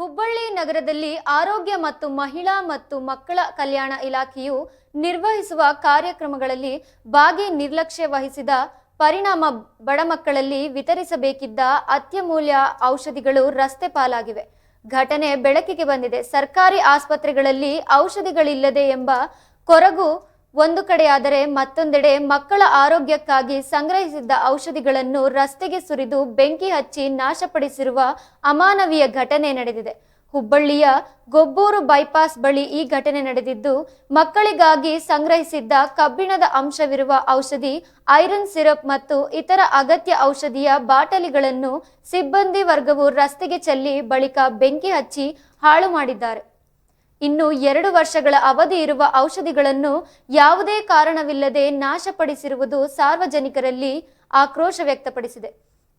ಹುಬ್ಬಳ್ಳಿ ನಗರದಲ್ಲಿ ಆರೋಗ್ಯ ಮತ್ತು ಮಹಿಳಾ ಮತ್ತು ಮಕ್ಕಳ ಕಲ್ಯಾಣ ಇಲಾಖೆಯು ನಿರ್ವಹಿಸುವ ಕಾರ್ಯಕ್ರಮಗಳಲ್ಲಿ ಭಾಗಿ ನಿರ್ಲಕ್ಷ್ಯ ವಹಿಸಿದ ಪರಿಣಾಮ ಬಡ ಮಕ್ಕಳಲ್ಲಿ ವಿತರಿಸಬೇಕಿದ್ದ ಅತ್ಯಮೂಲ್ಯ ಔಷಧಿಗಳು ರಸ್ತೆ ಪಾಲಾಗಿವೆ. ಘಟನೆ ಬೆಳಕಿಗೆ ಬಂದಿದೆ. ಸರ್ಕಾರಿ ಆಸ್ಪತ್ರೆಗಳಲ್ಲಿ ಔಷಧಿಗಳಿಲ್ಲದೆ ಎಂಬ ಕೊರಗು ಒಂದು ಕಡೆಯಾದರೆ, ಮತ್ತೊಂದೆಡೆ ಮಕ್ಕಳ ಆರೋಗ್ಯಕ್ಕಾಗಿ ಸಂಗ್ರಹಿಸಿದ್ದ ಔಷಧಿಗಳನ್ನು ರಸ್ತೆಗೆ ಸುರಿದು ಬೆಂಕಿ ಹಚ್ಚಿ ನಾಶಪಡಿಸಿರುವ ಅಮಾನವೀಯ ಘಟನೆ ನಡೆದಿದೆ. ಹುಬ್ಬಳ್ಳಿಯ ಗೊಬ್ಬೂರು ಬೈಪಾಸ್ ಬಳಿ ಈ ಘಟನೆ ನಡೆದಿದ್ದು, ಮಕ್ಕಳಿಗಾಗಿ ಸಂಗ್ರಹಿಸಿದ್ದ ಕಬ್ಬಿಣದ ಅಂಶವಿರುವ ಔಷಧಿ, ಐರನ್ ಸಿರಪ್ ಮತ್ತು ಇತರ ಅಗತ್ಯ ಔಷಧಿಯ ಬಾಟಲಿಗಳನ್ನು ಸಿಬ್ಬಂದಿ ವರ್ಗವು ರಸ್ತೆಗೆ ಚೆಲ್ಲಿ ಬಳಿಕ ಬೆಂಕಿ ಹಚ್ಚಿ ಹಾಳು ಮಾಡಿದ್ದಾರೆ. ಇನ್ನು 2 ವರ್ಷಗಳ ಅವಧಿ ಇರುವ ಔಷಧಿಗಳನ್ನು ಯಾವುದೇ ಕಾರಣವಿಲ್ಲದೆ ನಾಶಪಡಿಸಿರುವುದು ಸಾರ್ವಜನಿಕರಲ್ಲಿ ಆಕ್ರೋಶ ವ್ಯಕ್ತಪಡಿಸಿದೆ.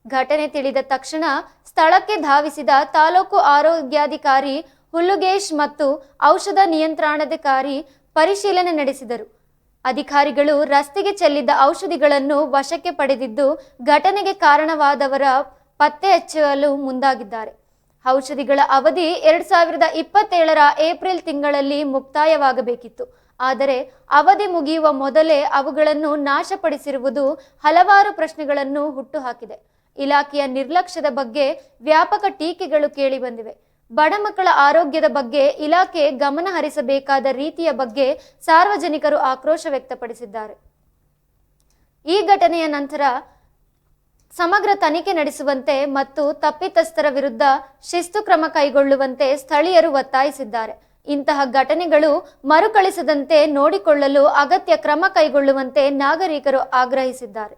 ಘಟನೆ ತಿಳಿದ ತಕ್ಷಣ ಸ್ಥಳಕ್ಕೆ ಧಾವಿಸಿದ ತಾಲೂಕು ಆರೋಗ್ಯಾಧಿಕಾರಿ ಹುಲ್ಲುಗೇಶ್ ಮತ್ತು ಔಷಧ ನಿಯಂತ್ರಣಾಧಿಕಾರಿ ಪರಿಶೀಲನೆ ನಡೆಸಿದರು. ಅಧಿಕಾರಿಗಳು ರಸ್ತೆಗೆ ಚೆಲ್ಲಿದ್ದ ಔಷಧಿಗಳನ್ನು ವಶಕ್ಕೆ ಪಡೆದಿದ್ದು, ಘಟನೆಗೆ ಕಾರಣವಾದವರ ಪತ್ತೆ ಹಚ್ಚಲು ಮುಂದಾಗಿದ್ದಾರೆ. ಔಷಧಿಗಳ ಅವಧಿ 2027ರ ಏಪ್ರಿಲ್ ತಿಂಗಳಲ್ಲಿ ಮುಕ್ತಾಯವಾಗಬೇಕಿತ್ತು. ಆದರೆ ಅವಧಿ ಮುಗಿಯುವ ಮೊದಲೇ ಅವುಗಳನ್ನು ನಾಶಪಡಿಸಿರುವುದು ಹಲವಾರು ಪ್ರಶ್ನೆಗಳನ್ನು ಹುಟ್ಟುಹಾಕಿದೆ. ಇಲಾಖೆಯ ನಿರ್ಲಕ್ಷ್ಯದ ಬಗ್ಗೆ ವ್ಯಾಪಕ ಟೀಕೆಗಳು ಕೇಳಿಬಂದಿವೆ. ಬಡ ಮಕ್ಕಳ ಆರೋಗ್ಯದ ಬಗ್ಗೆ ಇಲಾಖೆ ಗಮನ ಹರಿಸಬೇಕಾದ ರೀತಿಯ ಬಗ್ಗೆ ಸಾರ್ವಜನಿಕರು ಆಕ್ರೋಶ ವ್ಯಕ್ತಪಡಿಸಿದ್ದಾರೆ. ಈ ಘಟನೆಯ ನಂತರ ಸಮಗ್ರ ತನಿಖೆ ನಡೆಸುವಂತೆ ಮತ್ತು ತಪ್ಪಿತಸ್ಥರ ವಿರುದ್ಧ ಶಿಸ್ತು ಕ್ರಮ ಕೈಗೊಳ್ಳುವಂತೆ ಸ್ಥಳೀಯರು ಒತ್ತಾಯಿಸಿದ್ದಾರೆ. ಇಂತಹ ಘಟನೆಗಳು ಮರುಕಳಿಸದಂತೆ ನೋಡಿಕೊಳ್ಳಲು ಅಗತ್ಯ ಕ್ರಮ ಕೈಗೊಳ್ಳುವಂತೆ ನಾಗರಿಕರು ಆಗ್ರಹಿಸಿದ್ದಾರೆ.